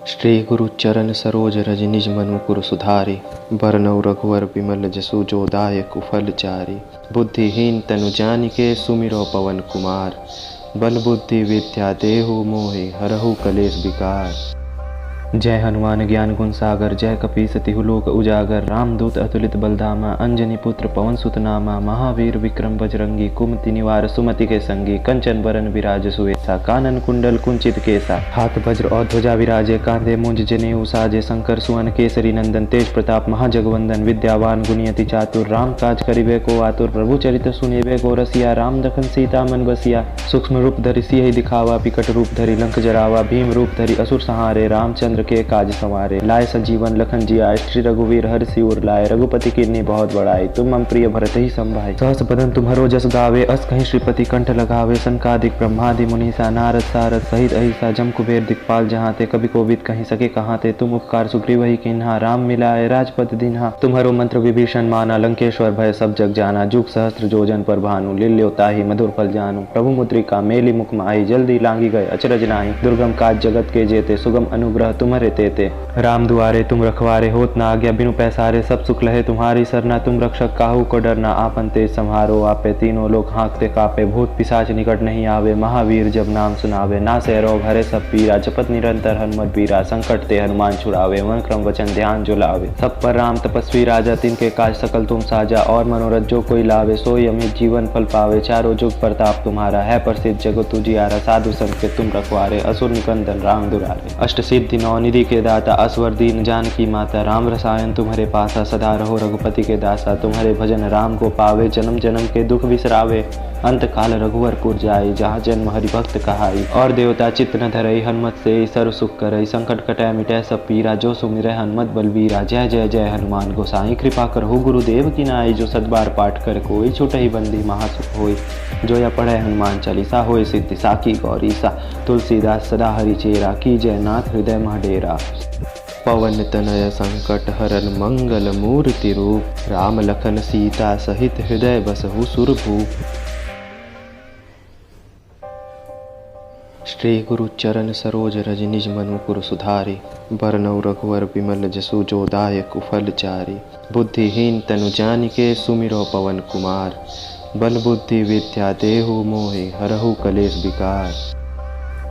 श्री गुरु चरण सरोज रज निज मनु कुरु सुधारि। बरनउँ रघुवर बिमल जसु जो दायक फल चारि। बुद्धिहीन तनु जानिके सुमिरौ पवन कुमार। बल बुद्धि विद्या देहु मोहि हरहु कलेश विकार। जय हनुमान ज्ञान गुण सागर जय कपीस तिहु लोक उजागर। रामदूत अतुलित बलधामा अंजनी पुत्र पवन सुत नामा। महावीर विक्रम बजरंगी कुमति निवार सुमति के संगी। कंचन बरन विराज सुवेसा कानन कुंडल कुंचित केसा। हाथ वज्र और ध्वजा विराजे कांधे मुंज जनेऊ साजे। शंकर सुवन केसरी नंदन तेज प्रताप महाजगवंदन। विद्यावान गुणियति चातुर राम काज करिबे को आतुर। प्रभु चरित्र सुनिबे को रसिया राम दखन सीता मन बसिया। सूक्ष्म रूप धरि सियहि दिखावा बिकट रूप धरि लंक जरावा। भीम रूप धरि असुर संहारे रामचंद्र के काज संवारे। लाए संजीवन लखन जिया श्री रघुवीर हर सिर लाए। रघुपति कीन्ही बहुत बड़ाई तुम मम प्रिय भरत ही संभाई। सहस बदन तुम्हरो जस गावे अस कहीं श्रीपति कंठ लगावे। सनकादिक ब्रह्मादि मुनीसा नारद सारद सहित अहिसा। जम कुबेर दिक्पाल जहाँ ते कभी कोविद कहीं सके कहाँ ते। तुम उपकार सुग्रीव ही कीन्हा राम मिलाए राजपद दीन्हा। तुम्हरो मंत्र विभीषण माना लंकेश्वर भय सब जग जाना। जुग सहस्त्र जोजन पर भानु लील्यो ताहि मधुर फल जानू। प्रभु मुद्रिका मेली मुख माही जल्दी लांगी गए अचरज नाही। दुर्गम काज जगत के जेते सुगम अनुग्रह तुम्हारे तेते। राम दुआरे तुम रखवारे होत न आज्ञा बिनु पैसारे। सब सुख लहे तुम्हारी सरना तुम रक्षक काहू को डरना। आपन तेज सम्हारो आपे तीनों लोग हाँकते कापे। भूत पिशाच निकट नहीं आवे महावीर जब नाम सुनावे। नासे रोग हरे सब पीरा जपत निरंतर हनुमत बीरा। संकट ते हनुमान छुड़ावे मन क्रम वचन ध्यान जो लावे। सब पर राम तपस्वी राजा तिनके काज सकल तुम साजा। और मनोरथ जो कोई लावे सोई अमित जीवन फल पावे। चारों जुग प्रताप तुम्हारा है प्रसिद्ध जगत उजियारा। साधु संत के तुम रखवारे असुर निकंदन राम दुलारे। अष्ट सिद्धि नौ निधि के दाता असवर दीन जानकी माता। राम रसायन तुम्हारे पासा सदा रहो रघुपति के दासा। तुम्हारे भजन राम को पावे जन्म जन्म के दुख बिसरावे। अंत काल रघुवरपुर जाई जहाँ जन्म हरि भक्त कहाई। और देवता चित्त न धरई हनुमत से सर्व सुख करई। संकट कटै मिटै सब पीरा जो सुमिरै हनुमत बलबीरा। जय जय जय हनुमान गोसाई कृपा करहु गुरुदेव की नाई। जो सतबार पाठ कर कोई छूटहि बंदी महासुख होई। जो या पढ़ै हनुमान चालीसा होय सिद्धि साखी गौरीसा। तुलसीदास सदा हरि चेरा की जय नाथ हृदय मह डेरा। पवन तनय संकट हरन मंगल मूर्ति रूप। राम लखन सीता सहित हृदय बसहु सुरभूप। श्री गुरु चरण सरोज रज निज मनु कुरु सुधारि। बरनउँ रघुवर बिमल जसु जो दायक फल चारि। बुद्धिहीन तनु जानिके सुमिरौ पवन कुमार। बल बुद्धि विद्या देहु मोहि हरहु कलेश विकार।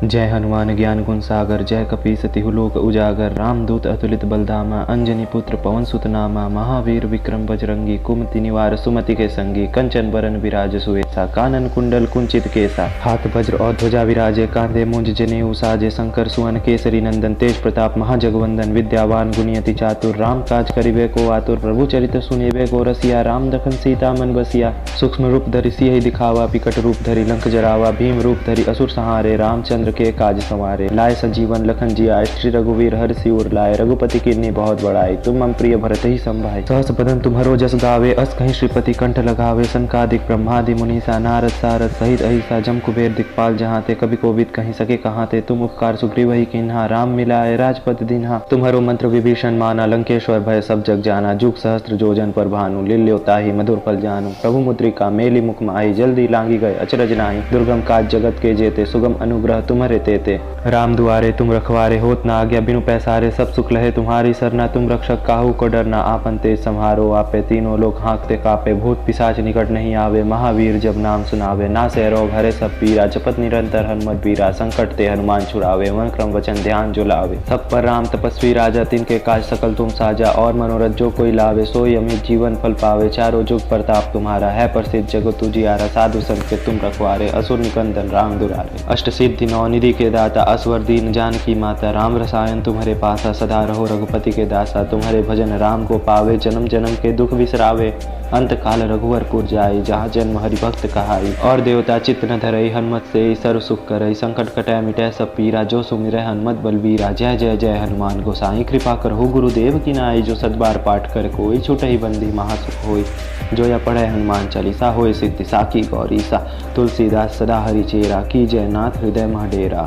जय हनुमान ज्ञान गुण सागर जय कपीस तिहु लोक उजागर। रामदूत अतुलित बलधामा अंजनी पुत्र पवन सुत नामा। महावीर विक्रम बजरंगी कुमति निवार सुमति के संगी। कंचन बरन विराज सुवेसा कानन कुंडल कुंचित केसा। हाथ वज्र और ध्वजा विराजे कांधे मुंज जनेऊ साजे। शंकर सुवन केसरी नंदन तेज प्रताप महाजगवंदन। विद्यावान गुणियति चातुर राम काज करिबे को आतुर। प्रभु चरित्र सुनिबे को रसिया राम दखन सीता मन बसिया। सूक्ष्म रूप धरि सियहि दिखावा बिकट रूप धरि लंक जरावा। भीम रूप धरि असुर संहारे रामचंद्र के काज संवारे। लाए संजीवन लखन जिया श्री रघुवीर हर सिर लाए। रघुपति कीन्ही बहुत बड़ाई तुम मम प्रिय भरत ही संभाई। सहस बदन तुम्हरो जस गावे अस कहीं श्रीपति कंठ लगावे। सनकादिक ब्रह्मादि मुनीसा नारद सारद सहित अहिसा। जम कुबेर दिक्पाल जहाँ ते कभी कोविद कहीं सके कहाँ ते। तुम उपकार सुग्रीव ही कीन्हा राम मिलाए राजपद दीन्हा। तुम्हरो मंत्र विभीषण माना लंकेश्वर भय सब जग जाना। जुग सहस्त्र जोजन पर भानु लील्यो ताहि मधुर फल जानू। प्रभु मुद्रिका मेली मुख माही जल्दी लांगी गए अचरज नाही। दुर्गम काज जगत के जेते सुगम अनुग्रह तुम्हारे तेते। राम दुआरे तुम रखवारे होत न आज्ञा बिनु पैसारे। सब सुख लहे तुम्हारी सरना तुम रक्षक काहू को डरना। आपन तेज सम्हारो आपे तीनों लोग हाँकते कापे। भूत पिशाच निकट नहीं आवे महावीर जब नाम सुनावे। नासे रोग हरे सब पीरा जपत निरंतर हनुमत बीरा। संकट ते हनुमान छुड़ावे मन क्रम वचन ध्यान जो लावे। सब पर राम तपस्वी राजा तिनके काज सकल तुम साजा। और मनोरथ जो कोई लावे सोई अमित जीवन फल पावे। चारों जुग प्रताप तुम्हारा है प्रसिद्ध जगत उजियारा। साधु संत के तुम रखवारे असुर निकंदन राम दुलारे। अष्ट सिद्धि नौ निधि के दाता असवर दीन जानकी माता। राम रसायन तुम्हारे पासा सदा रहो रघुपति के दासा। तुम्हारे भजन राम को पावे जन्म जन्म के दुख बिसरावे। अंत काल रघुवरपुर जाई जहाँ जन्म हरि भक्त कहाई। और देवता चित्त न धरई हनुमत से सर्व सुख करई। संकट कटै मिटै सब पीरा जो सुमिरै हनुमत बलबीरा। जय जय जय हनुमान गोसाई कृपा करहु गुरुदेव की नाई। जो सतबार पाठ कर कोई छूटहि बंदी महासुख होई। जो या पढ़ै हनुमान चालीसा होय सिद्धि साखी गौरीसा। तुलसीदास सदा हरि चेरा की जय नाथ हृदय मह डेरा।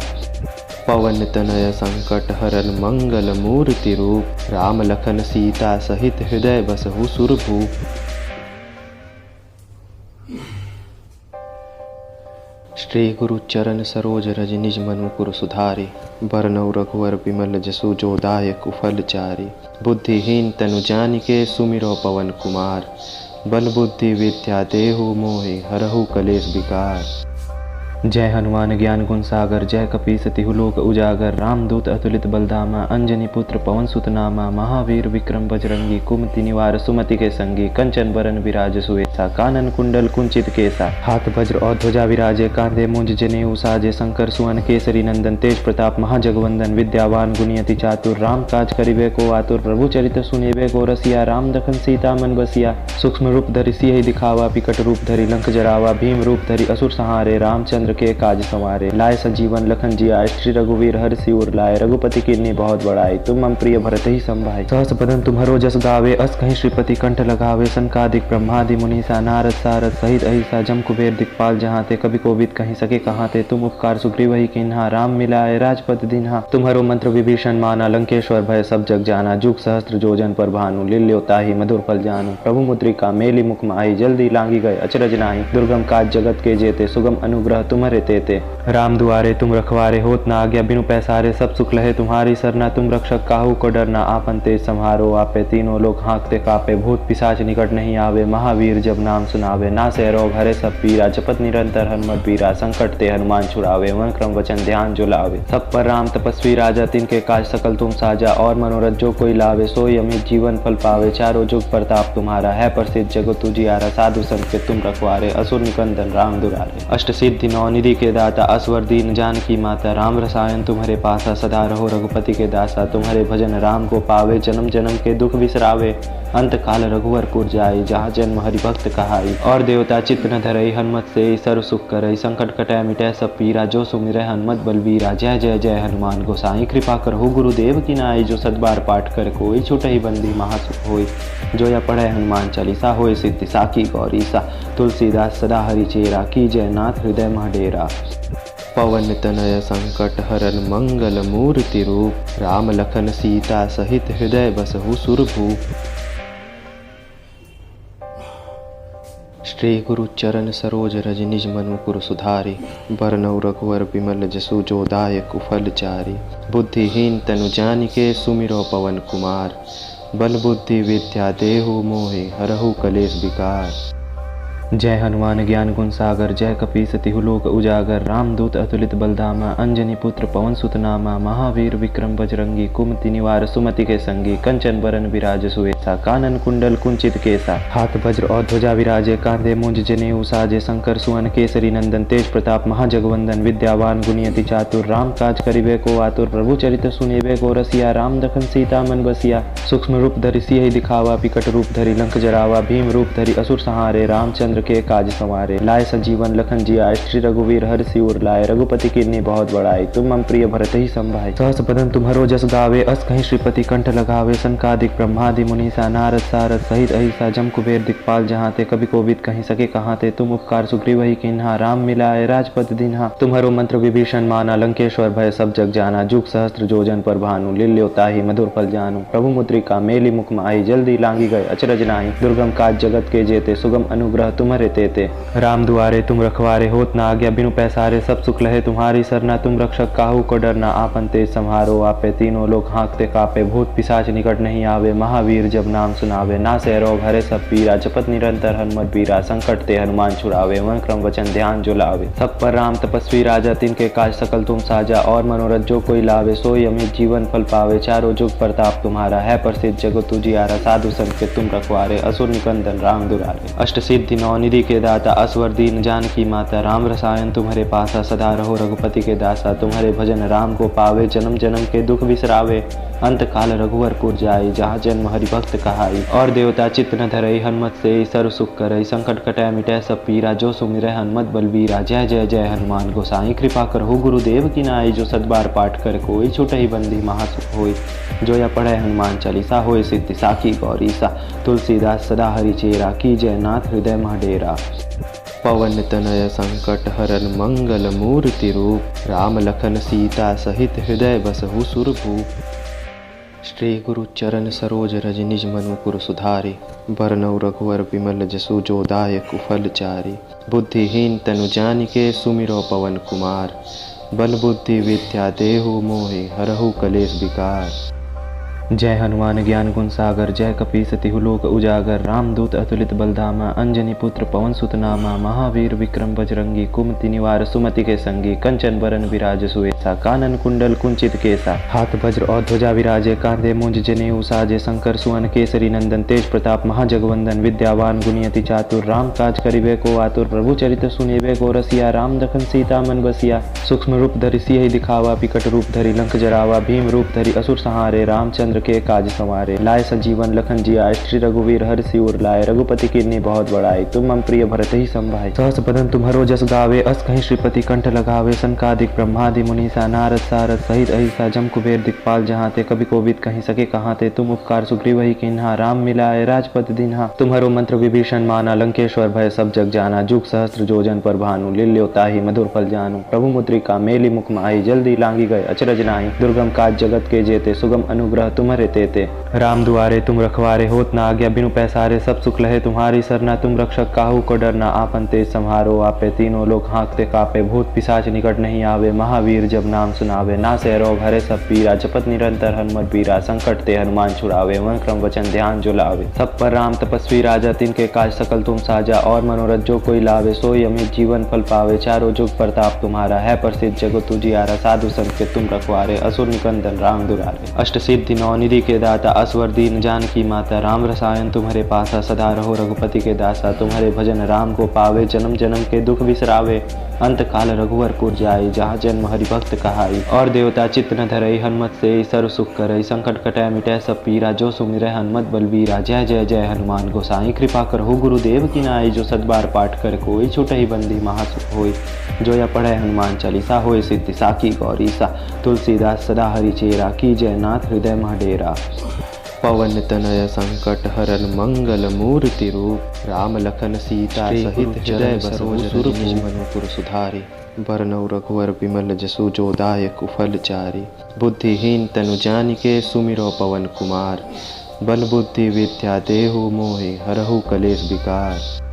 पवन तनय संकट हरन मंगल मूर्ति रूप। राम लखन सीता सहित हृदय बसहु सुरभूप। श्री गुरु चरण सरोज रज निज मन मुकुर सुधारि। बरनउँ रघुवर बिमल जसु जो दायक कुफल चारि। बुद्धिहीन तनु जानिके सुमिरौ पवन कुमार। बल बुद्धि विद्या देहु मोहि हरहु कलेश विकार। जय हनुमान ज्ञान गुण सागर जय कपीस तिहु लोक उजागर। रामदूत अतुलित बलधामा अंजनी पुत्र पवन सुत नामा। महावीर विक्रम बजरंगी कुमति निवार सुमति के संगी। कंचन बरन विराज सुवेसा कानन कुंडल कुंचित केसा। हाथ वज्र और ध्वजा विराजे कांधे मुंज जनेऊ साजे। शंकर सुवन केसरी नंदन तेज प्रताप महाजगवंदन। विद्यावान गुणियति चातुर राम काज करिबे को आतुर। प्रभु चरित सुनिबे को रसिया राम दखन सीता मन बसिया। सूक्ष्म रूप धरि सियहि दिखावा विकट रूप धरि लंक जरावा। भीम रूप धरि असुर संहारे रामचंद्र के काज संवारे। लाए संजीवन लखन जियाए श्री रघुवीर हर्षि उर लाए। रघुपति कीन्ही बहुत बड़ाई तुम मम प्रिय भरत ही संभाई। सहस बदन तुम्हरो जस गावे अस कहीं श्रीपति कंठ लगावे। सनकादिक ब्रह्मादि मुनीसा नारद सारद सहित अहिसा। जम कुबेर दिक्पाल जहाँ ते कभी कोविद कहीं सके कहाँ ते। तुम उपकार सुग्रीव ही किन्हा राम मिलाए राजपद दीन्हा। तुम्हरो मंत्र विभीषण माना लंकेश्वर भय सब जग जाना। जुग सहस्त्र जोजन पर भानु लील्यो ताहि मधुर फल जानू। प्रभु मुद्रिका मेली मुख माही जल्दी लांगी गए अचरज नाही। दुर्गम काज जगत के जेते सुगम अनुग्रह तुम्हारे तेते। राम दुआरे तुम रखवारे होत ना आज्ञा बिनु पैसारे। सब सुख लहे तुम्हारी सरना तुम रक्षक काहू को डरना। आपन तेज सम्हारो आपे तीनों लोग हाँकते कापे। भूत पिशाच निकट नहीं आवे महावीर जब नाम सुनावे। नासे रोग हरे सब पीरा जपत निरंतर हनुमत बीरा। संकट ते हनुमान छुड़ावे मन क्रम वचन ध्यान जो लावे। सब पर राम तपस्वी राजा तिनके काज सकल तुम साजा। और मनोरथ जो कोई लावे सोई अमित जीवन फल पावे। चारों जुग प्रताप तुम्हारा है प्रसिद्ध जगत तुझियारा। साधु संत के तुम रखवारे असुर निकंदन राम दुलारे। अष्ट सिद्धि नौ निधि के दाता असवर दीन जानकी माता। राम रसायन तुम्हारे पासा सदा रहो रघुपति के दासा। तुम्हारे भजन राम को पावे जन्म जन्म के दुख बिसरावे। अंत काल रघुवरपुर जाई जहाँ जन्म हरि भक्त कहाई। और देवता चित्त न धरई हनुमत से सर्व सुख करई। संकट कटै मिटै सब पीरा जो सुमिरै हनुमत बलबीरा। जय जय जय हनुमान गोसाई कृपा करहु गुरुदेव की नाई। जो सतबार पाठ कर कोई छूटहि बंदी महासुख होई। जो या पढ़ै हनुमान चालीसा होय सिद्धि साखी गौरीसा। तुलसीदास सदा हरि चेरा की जय नाथ हृदय मह डेरा। पवन तनय संकट हरन मंगल मूर्ति रूप। राम लखन सीता सहित हृदय बसहु सुरभूप। श्री गुरु चरण सरोज रज निज मन मुकुर सुधारि। बरनउँ रघुवर बिमल जसु जो दायक कुफल चारि। बुद्धिहीन तनु जानिके सुमिरौ पवन कुमार। बल बुद्धि विद्या देहु मोहि हरहु कलेश विकार। जय हनुमान ज्ञान गुण सागर जय कपीस तिहु लोक उजागर। रामदूत अतुलित बलधामा अंजनी पुत्र पवन सुत नामा। महावीर विक्रम बजरंगी कुमति निवार सुमति के संगी। कंचन बरन विराज सुवेसा कानन कुंडल कुंचित केसा। हाथ वज्र और ध्वजा विराजे कांधे मुंज जनेऊ साजे। शंकर सुवन केसरी नंदन तेज प्रताप महाजगवंदन। विद्यावान गुणियति चातुर राम काज करिबे को आतुर। प्रभु चरित सुनिबे को रसिया राम दखन सीता मन बसिया। सूक्ष्म रूप धरि सियहि दिखावा विकट रूप धरि लंक जरावा। भीम रूप धरि असुर संहारे रामचंद्र के काज संवारे। लाए संजीवन लखन जियाए श्री रघुवीर हर्षि उर लाए। रघुपति कीन्ही बहुत बड़ाई तुम मम प्रिय भरत ही संभाई। सहस बदन तुम्हरो जस गावे अस कहीं श्रीपति कंठ लगावे। सनकादिक ब्रह्मादि मुनीसा नारद सारद सहित अहिसा। जम कुबेर दिक्पाल जहाँ ते कभी कोविद कहीं सके कहाँ ते। तुम उपकार सुग्रीव ही किन्हा राम मिलाए राजपद दीन्हा। तुम्हरो मंत्र विभीषण माना लंकेश्वर भय सब जग जाना। जुग सहस्त्र जोजन पर भानु लील्यो ताहि मधुर फल जानू। प्रभु मुद्रिका मेली मुख माही जल्दी लांगी गए अचरज नाही। दुर्गम काज जगत के जेते सुगम अनुग्रह तुम्हारे तेते। राम दुआरे तुम रखवारे होत ना आज्ञा बिनु पैसारे। सब सुख लहे तुम्हारी सरना तुम रक्षक काहू को डरना। आपन तेज सम्हारो आपे तीनों लोग हाँकते कापे। भूत पिशाच निकट नहीं आवे महावीर जब नाम सुनावे। नासे रोग हरे सब पीरा जपत निरंतर हनुमत बीरा। संकट ते हनुमान छुड़ावे मन क्रम वचन ध्यान जो लावे। सब पर राम तपस्वी राजा तिनके काज सकल तुम साजा। और मनोरथ जो कोई लावे सोई अमित जीवन फल पावे। चारों जुग प्रताप तुम्हारा है प्रसिद्ध जगत तुझियारा। साधु संत के तुम रखवारे असुर निकंदन राम दुलारे। अष्ट सिद्धि नौ निधि के दाता असवर दीन जानकी माता। राम रसायन तुम्हारे पासा सदा रहो रघुपति के दासा। तुम्हारे भजन राम को पावे जन्म जन्म के दुख बिसरावे। अंत काल रघुवरपुर जाई जहाँ जन्म हरि भक्त कहाई। और देवता चित्त न धरई हनुमत से सर्व सुख करई। संकट कटै मिटै सब पीरा जो सुमिरै हनुमत बलबीरा। जय जय जय हनुमान गोसाई कृपा करहु गुरुदेव की नाई। जो सतबार पाठ कर कोई छूटहि बंदी महासुख होई। जो या पढ़ै हनुमान चालीसा होय सिद्धि साखी गौरीसा। तुलसीदास सदा हरि चेरा की जय नाथ हृदय मह डेरा। पवन तनय संकट हरन मंगल मूर्ति रूप। राम लखन सीता सहित हृदय बसहु सुरभूप। श्री गुरु चरण सरोज रज निज मनु कुरु सुधारि। बरनउँ रघुवर बिमल जसु जो दायक कुफल चारि। बुद्धिहीन तनु जानिके सुमिरौ पवन कुमार। बल बुद्धि विद्या देहु मोहि हरहु कलेश विकार। जय हनुमान ज्ञान गुण सागर जय कपीस तिहु लोक उजागर। रामदूत अतुलित बलधामा अंजनी पुत्र पवन सुत नामा। महावीर विक्रम बजरंगी कुमति निवार सुमति के संगी। कंचन बरन विराज सुवेसा कानन कुंडल कुंचित केसा। हाथ वज्र और ध्वजा विराजे कांधे मुंज जनेऊ साजे। शंकर सुवन केसरी नंदन तेज प्रताप महाजगवंदन। विद्यावान गुणियति चातुर राम काज करिबे को आतुर। प्रभु चरित सुनिबे को रसिया राम दखन सीता मन बसिया। सूक्ष्म रूप धरि सियहि दिखावा बिकट रूप धरि लंक जरावा। भीम रूप धरि असुर संहारे रामचंद्र के काज संवारे। लाए संजीवन लखन जियाए श्री रघुवीर हर्षि उर लाए। रघुपति कीन्ही बहुत बड़ाई तुम मम प्रिय भरत ही संभाई। सहस बदन तुम्हरो जस गावे अस कहीं श्रीपति कंठ लगावे। सनकादिक ब्रह्मादि मुनीसा नारद सारद सहित अहिसा। जम कुबेर दिक्पाल जहाँ ते कभी कोविद कहीं सके कहाँ ते। तुम उपकार सुग्रीव ही कीन्हा राम मिलाए राजपद दीन्हा। तुम्हरो मंत्र विभीषण माना लंकेश्वर भय सब जग जाना। जुग सहस्त्र जोजन पर भानु लील्यो ताहि मधुर फल जानू। प्रभु मुद्रिका मेली मुख माही जल्दी लांगी गए अचरज नाहि। दुर्गम काज जगत के जेते सुगम अनुग्रह तुम्हारे तेते। राम दुआरे तुम रखवारे होत न आज्ञा बिनु पैसारे। सब सुख लहे तुम्हारी सरना तुम रक्षक काहू को डरना। आपन तेज संहारो आपे तीनों लोग हाँकते कापे। भूत पिशाच निकट नहीं आवे महावीर जब नाम सुनावे। ना से रोग हरे सब पीरा जपत निरंतर हनुमत बीरा। संकट ते हनुमान छुड़ावे मन क्रम वचन ध्यान जो लावे। सब पर राम तपस्वी राजा तिनके काज सकल तुम साजा। और मनोरथ जो कोई लावे सोई अमित जीवन फल पावे। चारों जुग प्रताप तुम्हारा है प्रसिद्ध जगत तुझियारा। साधु संत के तुम रखवारे असुर निकंदन राम दुलारे। अष्ट सिद्धि नौ निधि के दाता असवर दीन जानकी माता। राम रसायन तुम्हारे पासा सदा रहो रघुपति के दासा। तुम्हारे भजन राम को पावे जन्म जन्म के दुख बिसरावे। अंत काल रघुवरपुर जाई जहाँ जन्म हरि भक्त कहाई। और देवता चित्त न धरई हनुमत से सर्व सुख करई। संकट कटै मिटै सब पीरा जो सुमिरै हनुमत बलबीरा। जय जय जय हनुमान गोसाई कृपा करहु गुरुदेव की नाई। जो सतबार पाठ कर कोई छूटहि बंदी महासुख होई। जो या पढ़े हनुमान चालीसा होय सिद्धि साखी गौरीसा। तुलसीदास सदा हरि चेरा की जय नाथ हृदय मह डेरा। पवन तनय संकट हरन मंगल मूर्ति रूप। राम लखन सीता सहित हृदय बसहु सुरभूप। मनु पुर सुधारि। बरनउँ रघुवर बिमल जसु जो दायक कुफल चारि। बुद्धिहीन तनु जानिके सुमिरौ पवन कुमार। बल बुद्धि विद्या देहु मोहि हरहु कलेश विकार।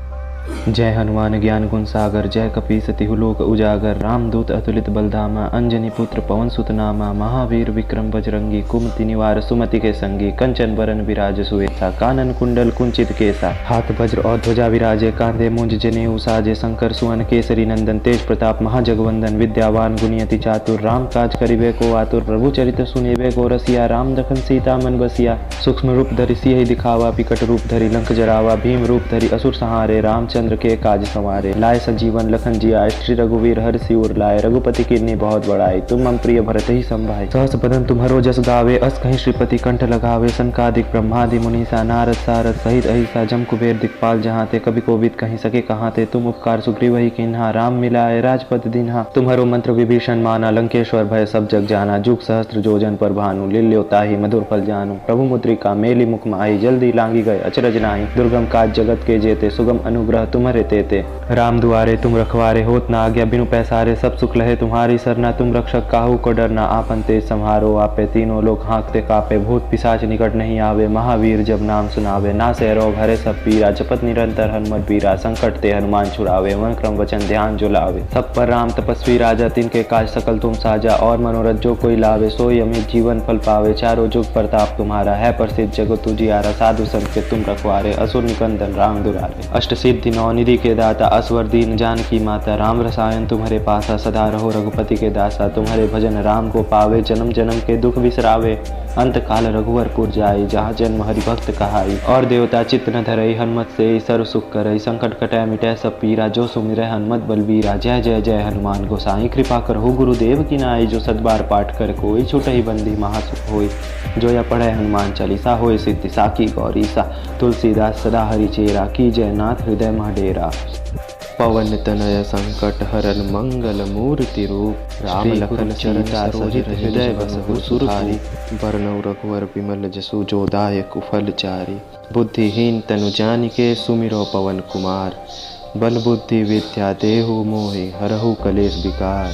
जय हनुमान ज्ञान गुण सागर जय कपीस तिहु लोक उजागर। रामदूत अतुलित बलधामा अंजनी पुत्र पवन सुत नामा। महावीर विक्रम बजरंगी कुमति निवार सुमति के संगी। कंचन बरन विराज सुवेसा कानन कुंडल कुंचित केसा। हाथ वज्र और ध्वजा विराजे कांधे मुंज जनेऊ साजे। शंकर सुवन केसरी नंदन तेज प्रताप महाजगवंदन। विद्यावान गुणियति चातुर राम काज करिबे को आतुर। प्रभु चरित सुनिबे को रसिया राम दखन सीता मन बसिया। सूक्ष्म रूप धरि सियहि दिखावा बिकट रूप धरि लंक जरावा। भीम रूप धरि असुर संहारे रामचंद्र के काज संवारे। लाए संजीवन लखन जियाए श्री रघुवीर हर्षि उर लाए। रघुपति कीन्ही बहुत बड़ाई तुम मम प्रिय भरत ही संभाई। सहस बदन तुम्हरो जस गावे अस कहीं श्रीपति कंठ लगावे। सनकादिक ब्रह्मादि मुनीसा नारद सारद सहित अहिसा। जम कुबेर दिक्पाल जहाँ ते कभी कोविद कहीं सके कहाँ ते। तुम उपकार सुग्रीव ही कीन्हा राम मिलाए राजपद दीन्हा। तुम्हरो मंत्र विभीषण माना लंकेश्वर भय सब जग जाना। जुग सहस्त्र जोजन पर भानु लील्यो ताहि मधुर फल जानू। प्रभु मुद्रिका मेली मुख माही जल्दी लांगी गए अचरज नाहि। दुर्गम काज जगत के जेते सुगम अनुग्रह तुम्हारे तेते। राम दुआरे तुम रखवारे होत न आज्ञा बिनु पैसारे। सब सुख लहे तुम्हारी सरना तुम रक्षक काहू को डरना। आपन तेज संहारो आपे तीनों लोग हाँकते कापे। भूत पिशाच निकट नहीं आवे महावीर जब नाम सुनावे। ना से रोग हरे सब पीरा जपत निरंतर हनुमत बीरा। संकट ते हनुमान छुड़ावे मन क्रम वचन ध्यान जो लावे। सब पर राम तपस्वी राजा तिनके काज सकल तुम साजा। और मनोरथ जो कोई लावे सोई अमित जीवन फल पावे। चारों जुग प्रताप तुम्हारा है प्रसिद्ध जगत तुझियारा। साधु संत के तुम रखवारे असुर निकंदन राम दुलारे। अष्ट सिद्धि नौ निधि के दाता असवर दीन जानकी माता। राम रसायन तुम्हारे पासा सदा रहो रघुपति के दासा। तुम्हारे भजन राम को पावे जन्म जन्म के दुख बिसरावे। अंत काल रघुवरपुर जाई जहाँ जन्म हरि भक्त कहाई। और देवता चित्त न धरई हनुमत से सर्व सुख करई। संकट कटै मिटै सब पीरा जो सुमिरै हनुमत बलबीरा। जय जय जय हनुमान गोसाई कृपा करहु गुरुदेव की नाई। जो सतबार पाठ कर कोई छूटहि बंदी महासुख होई। जो या पढ़े हनुमान चालीसा होय सिद्धि साखी गौरीसा। तुलसीदास सदा हरि चेरा की जय नाथ हृदय मह डेरा। पवन तनय संकट हरन मंगल मूर्ति रूप। राम लखन सीता सहित हृदय बसहु सुरभूप। बरनउँ रघुवर बिमल जसु जो दायक कुफल चारि। बुद्धिहीन तनु जानिके सुमिरौ पवन कुमार। बल बुद्धि विद्या देहु मोहि हरहु कलेश विकार।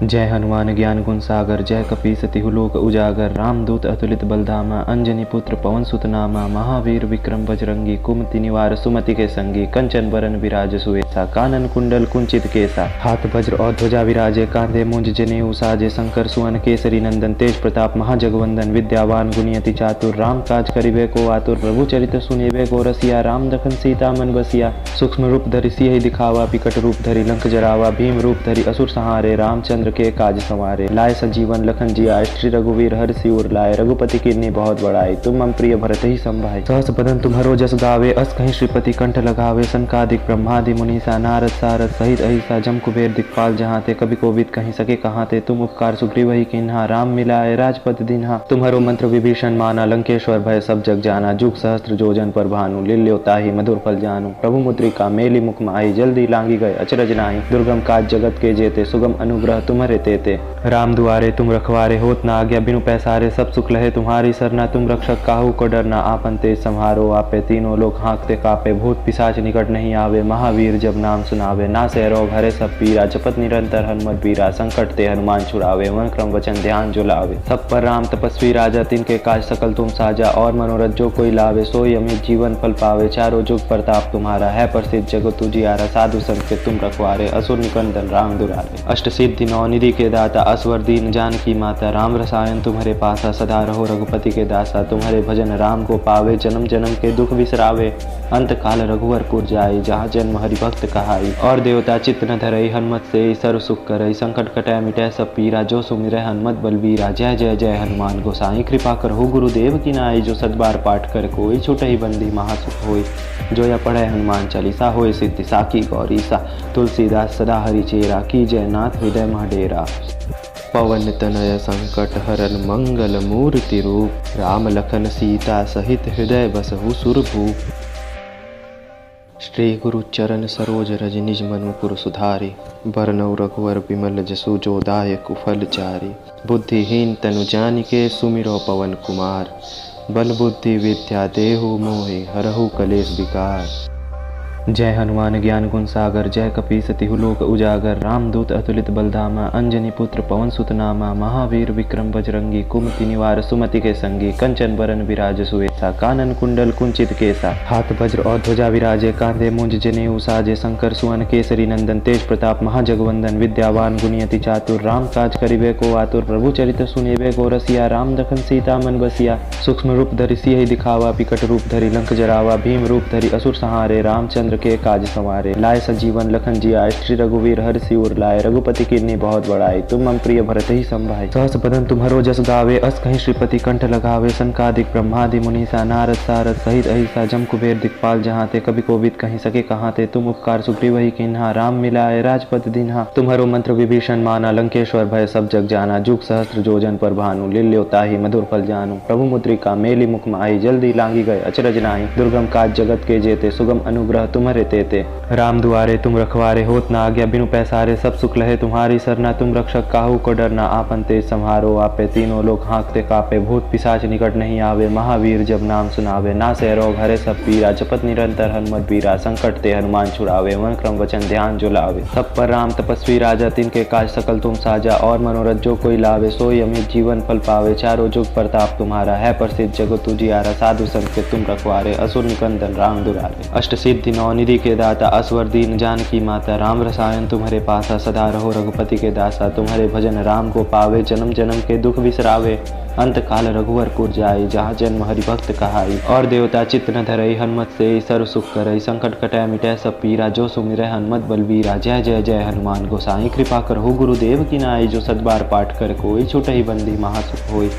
जय हनुमान ज्ञान गुण सागर, जय कपीस तिहु लोक उजागर, रामदूत अतुलित बलधामा, अंजनी पुत्र पवन सुत नामा, महावीर विक्रम बजरंगी, कुमति निवार सुमति के संगी, कंचन बरन विराज सुवेसा, कानन कुंडल कुंचित केसा, हाथ वज्र और ध्वजा विराजे, कांधे मुंज जनेऊ साजे, शंकर सुवन केसरी नंदन, तेज प्रताप महाजगवंदन, विद्यावान गुणियति चातुर, राम काज करिबे को आतुर, प्रभु चरित सुनिबे को रसिया, राम दखन सीता मन बसिया, सूक्ष्म रूप धरि सियहि दिखावा, विकट रूप धरि लंक जरावा, भीम रूप धरि असुर संहारे, रामचंद्र के काज संवारे, लाए संजीवन लखन जियाए, श्री रघुवीर हर्ष सिर लाए, रघुपति कीन्ही बहुत बड़ाई, तुम मम प्रिय भरत ही संभाई, सहस बदन तुम्हरो जस गावे, अस कहीं श्रीपति कंठ लगावे, सनकादिक ब्रह्मादि मुनीसा, नारद सारद सहित अहिसा, जम कुबेर दिक्पाल जहाँ ते, कभी कोविद कहीं सके कहाँ ते, तुम उपकार सुग्रीव ही कीन्हा, राम मिलाए राजपद दीन्हा, तुम्हरो मंत्र विभीषण माना, लंकेश्वर भय सब जग जाना, जुग सहस्त्र जोजन पर भानु, लील्यो ताहि मधुर फल जानू, प्रभु मुद्रिका मेली मुख माही, जल्दी लांगी गए अचरज नाहि, दुर्गम काज जगत के जेते, सुगम अनुग्रह तुम्हारे तेते, राम दुआरे तुम रखवारे, होत न आज्ञा बिनु पैसारे, सब सुख लहे तुम्हारी सरना, तुम रक्षक काहू को डरना, आपन तेज सम्हारो आपे, तीनों लोग हाँकते कापे, भूत पिशाच निकट नहीं आवे, महावीर जब नाम सुनावे, नासे रोग हरे सब पीरा, जपत निरंतर हनुमत बीरा, संकट ते हनुमान छुड़ावे, मन क्रम वचन ध्यान जो लावे, सब पर राम तपस्वी राजा, तिनके काज सकल तुम साजा, और मनोरथ जो कोई लावे, सोई अमित जीवन फल पावे, चारों जुग प्रताप तुम्हारा है प्रसिद्ध, जगत तुझियारा, साधु संत के तुम रखवारे, असुर निकंदन राम दुलारे, अष्ट सिद्धि नौ निधि के दाता, असवर दीन जानकी माता, राम रसायन तुम्हारे पासा, सदा रहो रघुपति के दासा, तुम्हारे भजन राम को पावे, जन्म जन्म के दुख बिसरावे, अंत काल रघुवरपुर जाई, जहाँ जन्म हरि भक्त कहाई, और देवता चित्त न धरई, हनुमत से सर्व सुख करई, संकट कटै मिटै सब पीरा, जो सुमिरै हनुमत बलबीरा, जय जय जय हनुमान गोसाई, कृपा करहु गुरुदेव की नाई, जो सतबार पाठ कर कोई, छूटहि बंदी महासुख होई, जो या पढ़े हनुमान चालीसा, होय सिद्धि साकी गौरीसा, तुलसीदास सदा हरि चेरा, की जय नाथ हृदय मह डेरा, पवन तनय संकट हरन मंगल मूर्ति रूप, राम लखन सीता सहित हृदय बसहु सुरभूप, श्री गुरु चरण सरोज रज निज मनु कुरु सुधारि, बरनउँ रघुवर बिमल जसु जो दायक फल चारि, बुद्धिहीन तनु जानिके सुमिरो पवन कुमार, बल बुद्धि विद्या देहु मोहि हरहु कलेश विकार, जय हनुमान ज्ञान गुण सागर, जय कपीस तिहु लोक उजागर, रामदूत अतुलित बलधामा, अंजनी पुत्र पवन सुत नामा, महावीर विक्रम बजरंगी, कुमति निवार सुमति के संगी, कंचन बरन विराज सुवेसा, कानन कुंडल कुंचित केसा, हाथ वज्र और ध्वजा विराजे, कांधे मुंज जनेऊ साजे, शंकर सुवन केसरी नंदन, तेज प्रताप महाजगवंदन, विद्यावान गुणियति चातुर, राम काज करिबे को आतुर, प्रभु चरित सुनिबे को रसिया, राम दखन सीता मन बसिया, सूक्ष्म रूप धरि सियहि दिखावा, विकट रूप धरि लंक जरावा, भीम रूप धरि असुर संहारे, रामचंद्र के काज संवारे, लाए संजीवन लखन जियाए, श्री रघुवीर हर्ष सिर लाए, रघुपति कीन्ही बहुत बड़ाई, तुम मम प्रिय भरत ही संभाई, सहस बदन तुम्हरो जस गावे, अस कहीं श्रीपति कंठ लगावे, सनकादिक ब्रह्मादि मुनीसा, नारद सारद सहित अहिसा, जम कुबेर दिक्पाल जहाँ ते, कभी कोविद कहीं सके कहाँ ते, तुम उपकार सुग्रीव ही कीन्हा, राम मिलाए राजपद दीन्हा, तुम्हरो मंत्र विभीषण माना, लंकेश्वर भय सब जग जाना, जुग सहस्त्र जोजन पर भानु, लील्यो ताहि मधुर फल जानू, प्रभु मुद्रिका मेली मुख माही, जल्दी लांगी गए अचरज नाहि, दुर्गम काज जगत के जेते, सुगम अनुग्रह तुम्हारे तेते, राम दुआरे तुम रखवारे, होत न आज्ञा बिनु पैसारे, सब सुख लहे तुम्हारी सरना, तुम रक्षक काहू को डरना, आपन तेज सम्हारो आपे, तीनों लोग हाँकते कापे, भूत पिशाच निकट नहीं आवे, महावीर जब नाम सुनावे, नासे रोग हरे सब पीरा, जपत निरंतर हनुमत बीरा, संकट ते हनुमान छुड़ावे, मन क्रम वचन ध्यान जो लावे, सब पर राम तपस्वी राजा, तिनके काज सकल तुम साजा, और मनोरथ जो कोई लावे, सोई अमित जीवन फल पावे, चारों जुग प्रताप तुम्हारा है प्रसिद्ध, जगत तुझियारा, साधु संत के तुम रखवारे, असुर निकंदन राम दुलारे, अष्ट सिद्धि नौ निधि के दाता, असवर दीन जानकी माता, राम रसायन तुम्हारे पासा, सदा रहो रघुपति के दासा, तुम्हारे भजन राम को पावे, जन्म जन्म के दुख बिसरावे, अंत काल रघुवरपुर जाई, जहाँ जन्म हरि भक्त कहाई, और देवता चित्त न धरई, हनुमत से सर्व सुख करई, संकट कटै मिटै सब पीरा, जो सुमिरै हनुमत बलबीरा, जय जय जय हनुमान गोसाई, कृपा करहु गुरुदेव की नाई, जो सतबार पाठ कर कोई, छूटहि बंदी महासुख होई,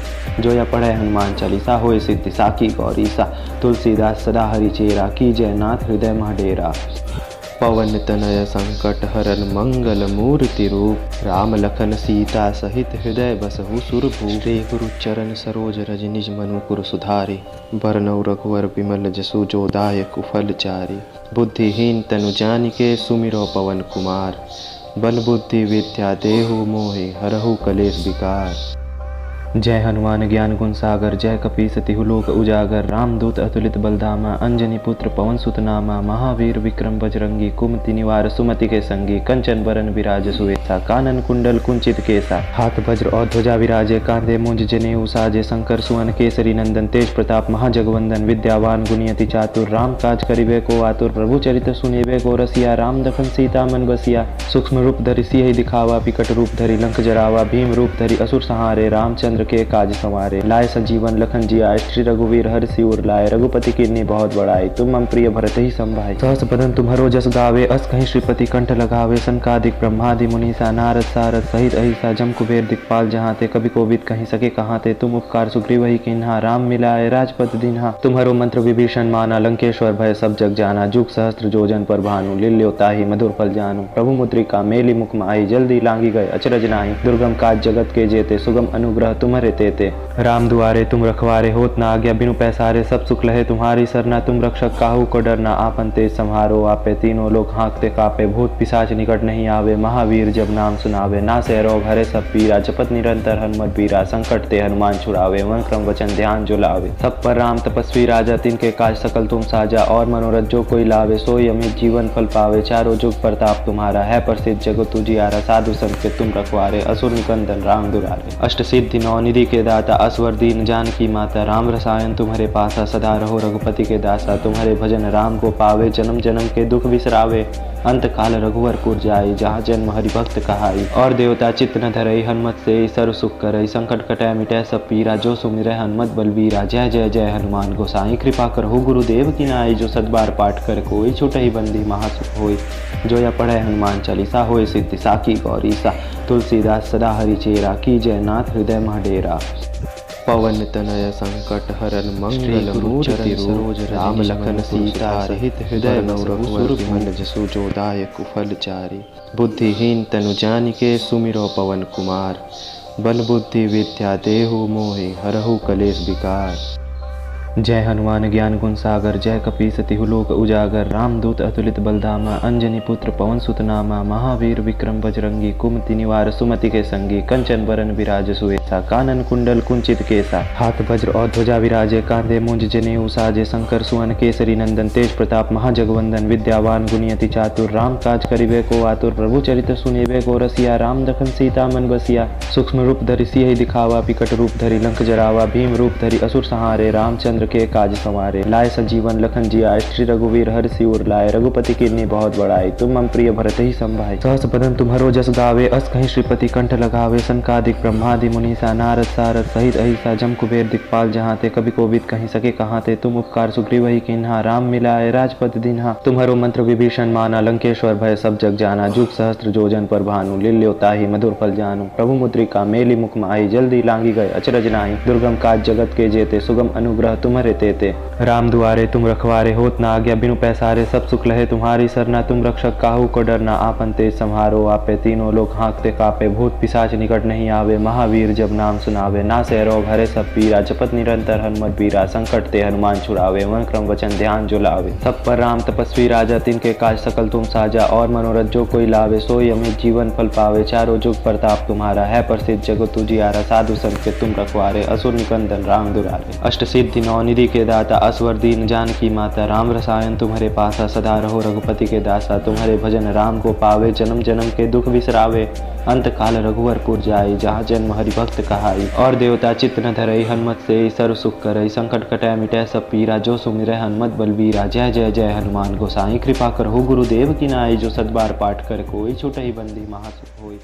जो या पढ़े हनुमान चालीसा, होय सिद्धि साकी गौरीसा, तुलसीदास सदा हरि चेरा, की जय नाथ हृदय मह डेरा, पवन तनय संकट हरन मंगल मूर्ति रूप, राम लखन सीता सहित हृदय बसहु सुरभूप, श्री गुरु चरण सरोज रज निज मनु कुरु सुधारि, बरनउँ रघुवर बिमल जसु जो दायक फल चारि, बुद्धिहीन तनु जानिके सुमिरो पवन कुमार, बल बुद्धि विद्या देहु मोहि हरहु कलेश विकार, जय हनुमान ज्ञान गुण सागर, जय कपीस तिहु लोक उजागर, रामदूत अतुलित बलधामा, अंजनी पुत्र पवन सुत नामा, महावीर विक्रम बजरंगी, कुमति निवार सुमति के संगी, कंचन बरन विराज सुवेसा, कानन कुंडल कुंचित केसा, हाथ वज्र और ध्वजा विराजे, कांधे मुंज जनेऊ साजे, शंकर सुवन केसरी नंदन, तेज प्रताप महाजगवंदन, विद्यावान गुणियति चातुर, राम काज करिबे को आतुर, प्रभु चरित सुनिबे को रसिया, राम दखन सीता मन बसिया, सूक्ष्म रूप धरि सियहि दिखावा, विकट रूप धरि लंक जरावा, भीम रूप धरि असुर संहारे, रामचंद्र के काज संवारे, लाए संजीवन लखन जियाए, श्री रघुवीर हर्षि उर लाए, रघुपति कीन्ही बहुत बड़ाई, तुम मम प्रिय भरत ही संभाई, सहस बदन तुम्हरो जस गावे, अस कहीं श्रीपति कंठ लगावे, सनकादिक ब्रह्मादि मुनीसा, नारद सारद सहित अहिसा, जम कुबेर दिक्पाल जहाँ ते, कभी कोविद कहीं सके कहाँ ते, तुम उपकार सुग्रीव ही कीन्हा, राम मिलाए राजपद दीन्हा, तुम्हरो मंत्र विभीषण माना, लंकेश्वर भय सब जग जाना, जुग सहस्त्र जोजन पर भानु, लील्यो ताहि मधुर फल जानू, प्रभु मुद्रिका मेली मुख माही, जल्दी लांगी गए अचरज नाही, दुर्गम काज जगत के जेते, सुगम अनुग्रह तुम्हारे तेते, राम दुआरे तुम रखवारे, होत ना आज्ञा बिनु पैसारे, सब सुख लहे तुम्हारी सरना, तुम रक्षक काहू को डरना, आपन तेज संहारो आपे, तीनों लोग हाँकते कापे, भूत पिशाच निकट नहीं आवे, महावीर जब नाम सुनावे, ना से रोग हरे सब पीरा, जपत निरंतर हनुमत बीरा, संकट ते हनुमान छुड़ावे, मन क्रम वचन ध्यान जो लावे, सब पर राम तपस्वी राजा, तिनके काज सकल तुम साजा, और मनोरथ जो कोई लावे, सोई अमित जीवन फल पावे, चारों जुग प्रताप तुम्हारा, है प्रसिद्ध जगत तुझियारा, साधु संत के तुम रखवारे, असुर निकंदन राम दुलारे, अष्ट सिद्धि नौ निधि के दाता, असवर दीन जानकी माता, राम रसायन तुम्हारे पासा, सदा रहो रघुपति के दासा, तुम्हारे भजन राम को पावे, जन्म जन्म के दुख बिसरावे, अंत काल रघुवरपुर जाई, जहाँ जन्म हरि भक्त कहाई, और देवता चित्त न धरई, हनुमत से सर्व सुख करई, संकट कटै मिटै सब पीरा, जो सुमिरै हनुमत बलबीरा, जय जय जय हनुमान गोसाई, कृपा करहु गुरुदेव की नाई, जो सतबार पाठ कर कोई, छूटहि बंदी महासुख होई, जो या पढ़े हनुमान चालीसा, होय सिद्धि साकी गौरी सा, तुलसीदास सदा हरि चेरा, की जय नाथ हृदय मह डेरा, पवन तनय संकट हरन मंगल मूर्ति सरोज राम लखन सीता सहित हृदय रघुवर विमल जसु जो दायक कुफल चारी, बुद्धिहीन तनु जानिके सुमिरो पवन कुमार, बल बुद्धि विद्या देहु मोहि हरहु कलेश विकार, जय हनुमान ज्ञान गुण सागर, जय कपीस तिहु लोक उजागर, रामदूत अतुलित बलधामा, अंजनी पुत्र पवन सुत नामा, महावीर विक्रम बजरंगी, कुमति निवार सुमति के संगी, कंचन बरन विराज सुवेसा, कानन कुंडल कुंचित केसा, हाथ वज्र और ध्वजा विराजे, कांधे मुंज जनेऊ साजे, शंकर सुवन केसरी नंदन, तेज प्रताप महाजगवंदन, विद्यावान गुणियति चातुर, राम काज करिबे को आतुर, प्रभु चरित सुनिबे को रसिया, राम दखन सीता मन बसिया, सूक्ष्म रूप धरि सियहि दिखावा, विकट रूप धरि लंक जरावा, भीम रूप धरि असुर संहारे, रामचंद्र के काज संवारे, लाए संजीवन लखन जियाए, श्री रघुवीर हर्षि उर लाए, रघुपति कीन्ही बहुत बड़ाई, तुम मम प्रिय भरत ही संभाई, सहस बदन तुम्हरो जस गावे, अस कहीं श्रीपति कंठ लगावे, सनकादिक ब्रह्मादि मुनीसा, नारद सारद सहित अहिसा, जम कुबेर दिक्पाल जहाँ ते, कभी कोविद कहीं सके कहाँ ते, तुम उपकार सुग्रीव ही कीन्हा, राम मिलाए राजपद दीन्हा, तुम्हरो मंत्र विभीषण माना, लंकेश्वर भय सब जग जाना, जुग सहस्त्र जोजन पर भानु, लील्यो ताहि मधुर फल जानू, प्रभु मुद्रिका मेली मुख माही, जल्दी लांगी गए अचरज नाही, दुर्गम काज जगत के जेते, सुगम अनुग्रह तुम्हारे तेते, राम दुआरे तुम रखवारे, होत ना आज्ञा बिनु पैसारे, सब सुख लहे तुम्हारी सरना, तुम रक्षक काहू को डरना, आपन तेज संहारो आपे, तीनों लोग हाँकते कापे, भूत पिशाच निकट नहीं आवे, महावीर जब नाम सुनावे, ना से रोग हरे सब पीरा, जपत निरंतर हनुमत बीरा, संकट ते हनुमान छुड़ावे, मन क्रम वचन ध्यान जो लावे, सब पर राम तपस्वी राजा, तिनके काज सकल तुम साजा, और मनोरथ जो कोई लावे, सोई अमित जीवन फल पावे, चारों जुग प्रताप तुम्हारा, है प्रसिद्ध जगत तुझियारा, साधु संत के तुम रखवारे, असुर निकंदन राम दुलारे, अष्ट सिद्धि नौ निधि के दाता, असवर दीन जानकी माता, राम रसायन तुम्हारे पासा, सदा रहो रघुपति के दासा, तुम्हारे भजन राम को पावे, जन्म जन्म के दुख बिसरावे, अंत काल रघुवरपुर जाई, जहाँ जन्म हरि भक्त कहाई, और देवता चित्त न धरई, हनुमत से सर्व सुख करई, संकट कटै मिटै सब पीरा, जो सुमिरै हनुमत बलबीरा, जय जय जय हनुमान गोसाई, कृपा करहु गुरुदेव की नाई, जो सतबार पाठ कर कोई, छूटहि बंदी महासुख होई।